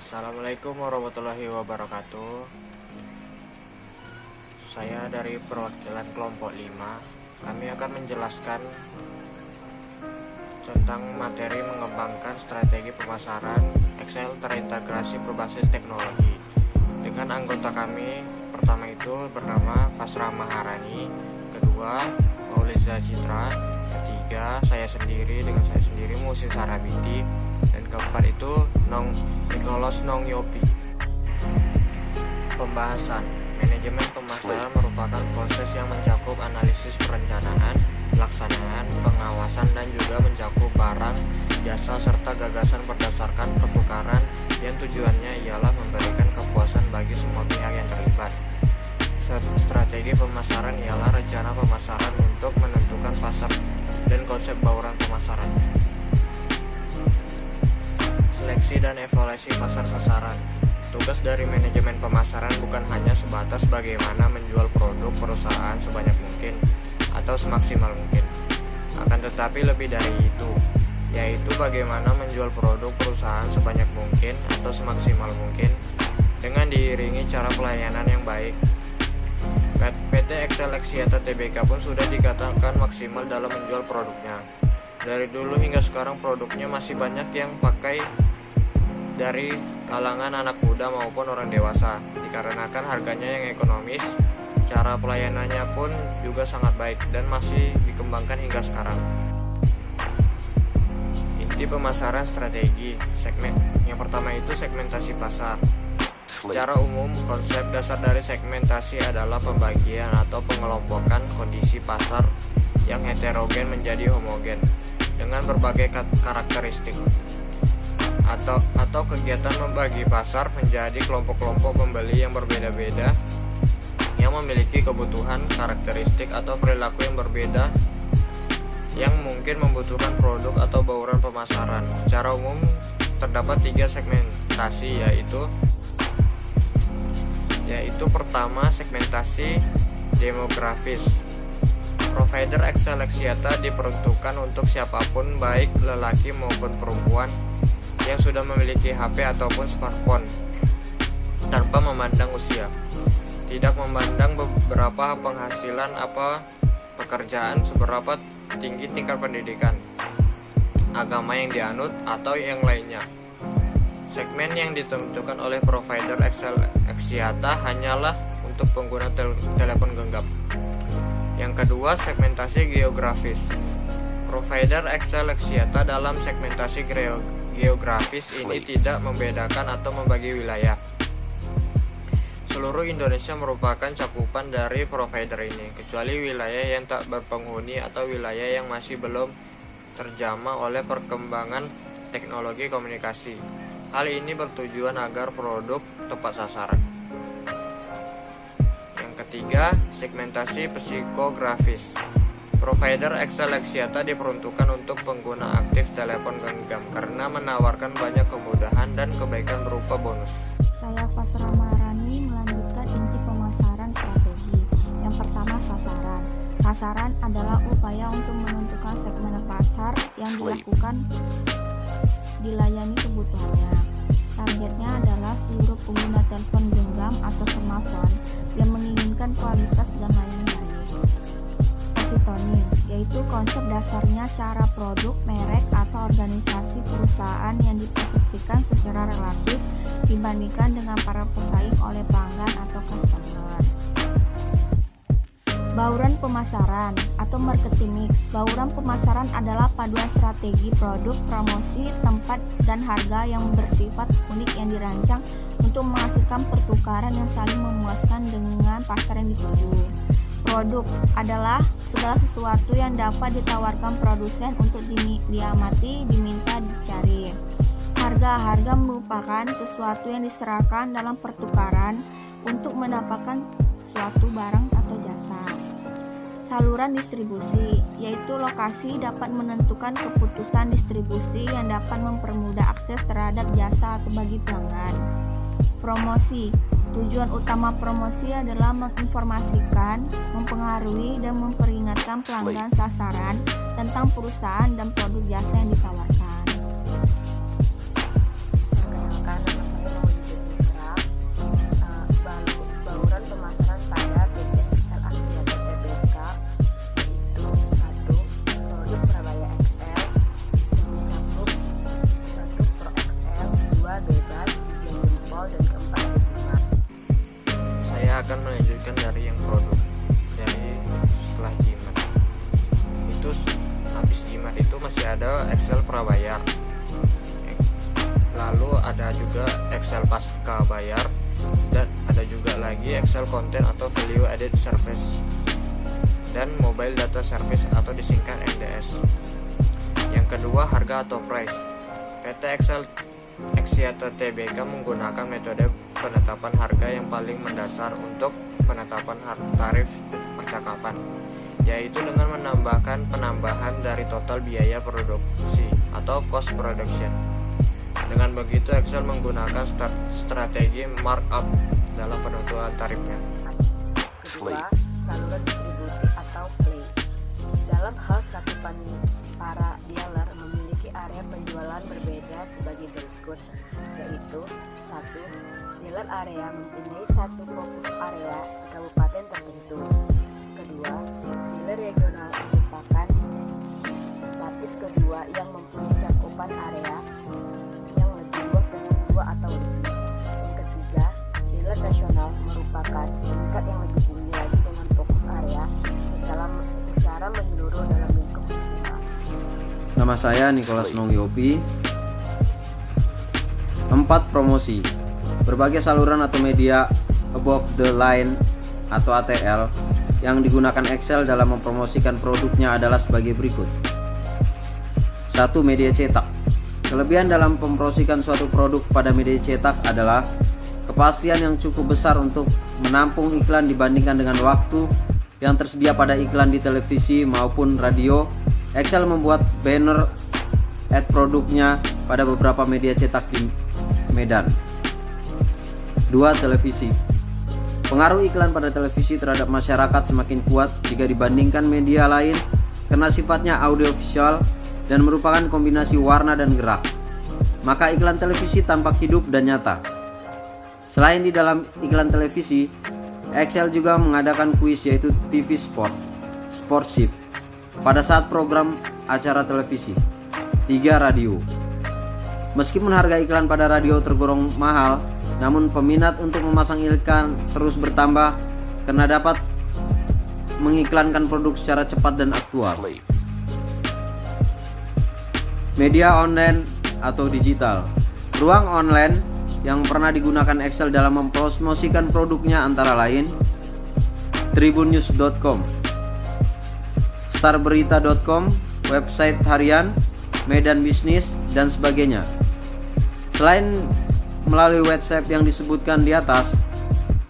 Assalamualaikum warahmatullahi wabarakatuh. Saya dari perwakilan kelompok 5. Kami akan menjelaskan tentang materi mengembangkan strategi pemasaran Excel terintegrasi berbasis teknologi. Dengan anggota kami, pertama itu bernama Fasra Maharani, kedua Mauliza Citra, ketiga saya sendiri Musi Sarabiti, dan keempat itu Nicholas Nong Yopi. Pembahasan manajemen pemasaran merupakan proses yang mencakup analisis perencanaan, pelaksanaan, pengawasan, dan juga mencakup barang, jasa, serta gagasan berdasarkan pertukaran yang tujuannya ialah memberikan kepuasan bagi semua pihak yang terlibat. Strategi pemasaran ialah rencana pemasaran untuk menentukan pasar dan konsep bauran pemasaran. Seleksi dan evaluasi pasar sasaran. Tugas dari manajemen pemasaran bukan hanya sebatas bagaimana menjual produk perusahaan sebanyak mungkin atau semaksimal mungkin, akan tetapi lebih dari itu, yaitu bagaimana menjual produk perusahaan sebanyak mungkin atau semaksimal mungkin dengan diiringi cara pelayanan yang baik. PT Excel Axiata Tbk pun sudah dikatakan maksimal dalam menjual produknya. Dari dulu hingga sekarang produknya masih banyak yang pakai dari kalangan anak muda maupun orang dewasa, dikarenakan harganya yang ekonomis, cara pelayanannya pun juga sangat baik dan masih dikembangkan hingga sekarang. Inti pemasaran strategi segmen. Yang pertama itu segmentasi pasar. Secara umum, konsep dasar dari segmentasi adalah pembagian atau pengelompokan kondisi pasar yang heterogen menjadi homogen dengan berbagai karakteristik. Atau kegiatan membagi pasar menjadi kelompok-kelompok pembeli yang berbeda-beda yang memiliki kebutuhan, karakteristik, atau perilaku yang berbeda yang mungkin membutuhkan produk atau bauran pemasaran. Secara umum terdapat 3 segmentasi, yaitu pertama, segmentasi demografis. Provider Excel Axiata diperuntukkan untuk siapapun, baik lelaki maupun perempuan, yang sudah memiliki HP ataupun smartphone tanpa memandang usia, tidak memandang beberapa penghasilan apa pekerjaan, seberapa tinggi tingkat pendidikan, agama yang dianut, atau yang lainnya. Segmen yang ditentukan oleh provider Excel Axiata hanyalah untuk pengguna telepon genggam. Yang kedua, segmentasi geografis. Provider Excel Axiata dalam segmentasi geografis ini tidak membedakan atau membagi wilayah. Seluruh Indonesia merupakan cakupan dari provider ini, kecuali wilayah yang tak berpenghuni atau wilayah yang masih belum terjamah oleh perkembangan teknologi komunikasi. Hal ini bertujuan agar produk tepat sasaran. Yang ketiga, segmentasi psikografis. Provider Excel Axiata diperuntukkan untuk pengguna aktif telepon genggam karena menawarkan banyak kemudahan dan kebaikan berupa bonus. Saya Fasra Maharani melanjutkan inti pemasaran strategi. Yang pertama, sasaran. Sasaran adalah upaya untuk menentukan segmen pasar yang dilayani kebutuhannya. Targetnya adalah seluruh pengguna telepon genggam atau smartphone yang menginginkan kualitas dan layanan baik. Positioning, yaitu konsep dasarnya cara produk, merek, atau organisasi perusahaan yang diposisikan secara relatif dibandingkan dengan para pesaing oleh pelanggan atau customer. Bauran pemasaran atau marketing mix. Bauran pemasaran adalah paduan strategi produk, promosi, tempat, dan harga yang bersifat unik yang dirancang untuk menghasilkan pertukaran yang saling memuaskan dengan pasar yang dituju. Produk adalah segala sesuatu yang dapat ditawarkan produsen untuk diamati, diminta, dicari. Harga merupakan sesuatu yang diserahkan dalam pertukaran untuk mendapatkan suatu barang atau jasa. Saluran distribusi, yaitu lokasi dapat menentukan keputusan distribusi yang dapat mempermudah akses terhadap jasa atau bagi pelanggan. Promosi. Tujuan utama promosi adalah menginformasikan, mempengaruhi, dan memperingatkan pelanggan sasaran tentang perusahaan dan produk jasa yang ditawarkan. Perkenalkan, nama saya akan melanjutkan dari yang produk. Jadi setelah jimat itu, habis jimat itu masih ada Excel prabayar, lalu ada juga Excel pasca bayar, dan ada juga lagi Excel content atau value added service, dan mobile data service atau disingkat MDS. Yang kedua, harga atau price. PT Axiata Tbk menggunakan metode penetapan harga yang paling mendasar untuk penetapan tarif percakapan, yaitu dengan menambahkan penambahan dari total biaya produksi atau cost production. Dengan begitu, Excel menggunakan strategi markup dalam penentuan tarifnya. Kedua, saluran distribusi atau place. Dalam hal cakupan, para dealer memiliki area penjualan berbeda sebagai berikut, yaitu 1. Dealer area mempunyai satu fokus area di kabupaten tertentu. Kedua, dealer regional merupakan lapis kedua yang mempunyai cakupan area yang lebih luas dengan 2 atau lebih. Yang ketiga, dealer nasional merupakan tingkat yang lebih tinggi lagi dengan fokus area secara menyeluruh dalam lingkup nasional. Nama saya Nicholas Nongyopi. 4. Promosi. Berbagai saluran atau media above the line atau ATL yang digunakan Excel dalam mempromosikan produknya adalah sebagai berikut. 1. Media cetak. Kelebihan dalam mempromosikan suatu produk pada media cetak adalah kepastian yang cukup besar untuk menampung iklan dibandingkan dengan waktu yang tersedia pada iklan di televisi maupun radio. Excel membuat banner ad produknya pada beberapa media cetak di Medan. 2. Televisi. Pengaruh iklan pada televisi terhadap masyarakat semakin kuat jika dibandingkan media lain karena sifatnya audiovisual dan merupakan kombinasi warna dan gerak. Maka iklan televisi tampak hidup dan nyata. Selain di dalam iklan televisi, Excel juga mengadakan kuis yaitu TV Sportship pada saat program acara televisi. 3. Radio. Meskipun harga iklan pada radio tergolong mahal, namun peminat untuk memasang iklan terus bertambah karena dapat mengiklankan produk secara cepat dan aktual. Media online atau digital. Ruang online yang pernah digunakan Excel dalam mempromosikan produknya antara lain tribunnews.com, starberita.com, website harian, Medan Bisnis, dan sebagainya. Selain melalui website yang disebutkan di atas,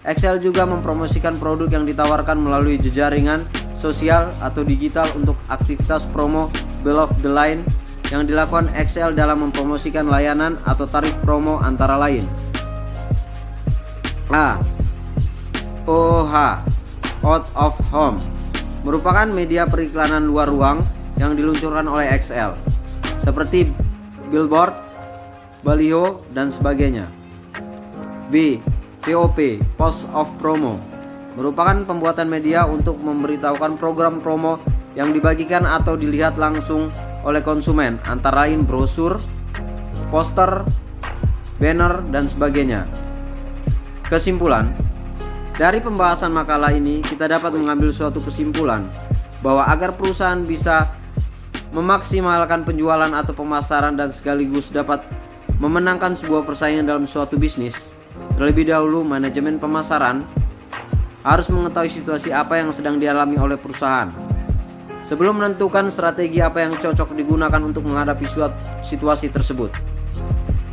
Excel juga mempromosikan produk yang ditawarkan melalui jejaringan sosial atau digital untuk aktivitas promo below the line yang dilakukan Excel dalam mempromosikan layanan atau tarif promo antara lain. A. OH, out of home, merupakan media periklanan luar ruang yang diluncurkan oleh Excel seperti billboard, baliho, dan sebagainya. B. POP, post of promo, merupakan pembuatan media untuk memberitahukan program promo yang dibagikan atau dilihat langsung oleh konsumen, antara lain brosur, poster, banner, dan sebagainya. Kesimpulan, dari pembahasan makalah ini kita dapat mengambil suatu kesimpulan bahwa agar perusahaan bisa memaksimalkan penjualan atau pemasaran dan sekaligus dapat memenangkan sebuah persaingan dalam suatu bisnis, terlebih dahulu manajemen pemasaran harus mengetahui situasi apa yang sedang dialami oleh perusahaan sebelum menentukan strategi apa yang cocok digunakan untuk menghadapi situasi tersebut.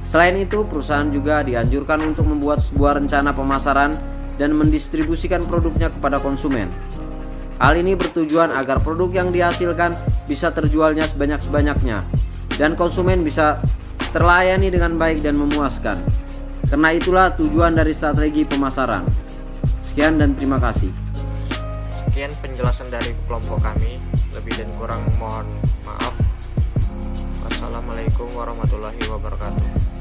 Selain itu, perusahaan juga dianjurkan untuk membuat sebuah rencana pemasaran dan mendistribusikan produknya kepada konsumen. Hal ini bertujuan agar produk yang dihasilkan bisa terjualnya sebanyak-banyaknya dan konsumen bisa terlayani dengan baik dan memuaskan. Karena itulah tujuan dari strategi pemasaran. Sekian dan terima kasih. Sekian penjelasan dari kelompok kami. Lebih dan kurang mohon maaf. Wassalamualaikum warahmatullahi wabarakatuh.